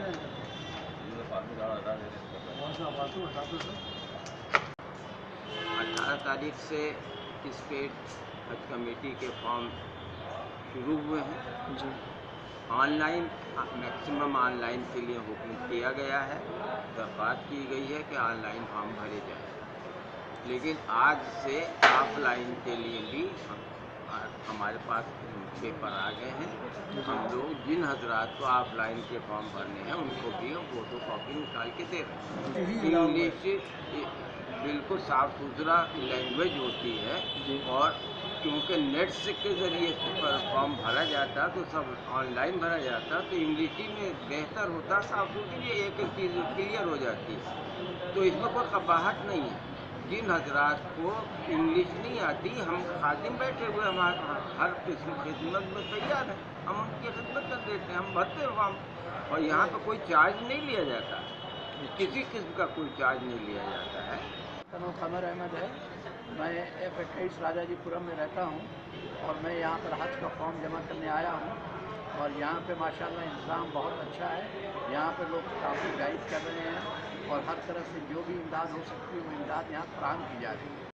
18 तारीख से स्टेट हज कमेटी के फॉर्म शुरू हुए हैं जी। ऑनलाइन मैक्सिमम ऑनलाइन के लिए हुक्म किया गया है, दरख्वास्त की गई है कि ऑनलाइन फॉर्म भरे जाए, लेकिन आज से ऑफलाइन के लिए भी हमारे पास पेपर आ गए हैं। हम लोग जिन हजरात को ऑफलाइन के फॉर्म भरने हैं उनको भी फोटो कॉपी निकाल के दे रहे हैं। इंग्लिश बिल्कुल साफ सुथरा लैंग्वेज होती है, और क्योंकि नेट्स के ज़रिए से फॉर्म भरा जाता तो सब ऑनलाइन भरा जाता तो इंग्लिश में बेहतर होता, साफ सुथरी एक एक चीज़ क्लियर हो जाती है। तो इसमें कोई कबाहट नहीं है। जिन हजरात को इंग्लिश नहीं आती, हम खादिम बैठे हुए हमारे हर किस्म खिदमत में तैयार हैं, हम उनकी खिदमत कर देते हैं, हम भरते हैं फॉर्म। और यहाँ पर कोई चार्ज नहीं लिया जाता, किसी किस्म का कोई चार्ज नहीं लिया जाता है। कमर अहमद है, मैं F28 राजाजीपुरम में रहता हूँ और मैं यहाँ पर हज का फॉर्म जमा करने आया हूँ। और यहाँ पे माशाल्लाह इंतज़ाम बहुत अच्छा है, यहाँ पे लोग काफ़ी गाइड कर रहे हैं और हर तरह से जो भी इमदाद हो सकती है वो इमदाद यहाँ फराहम की जा रही है।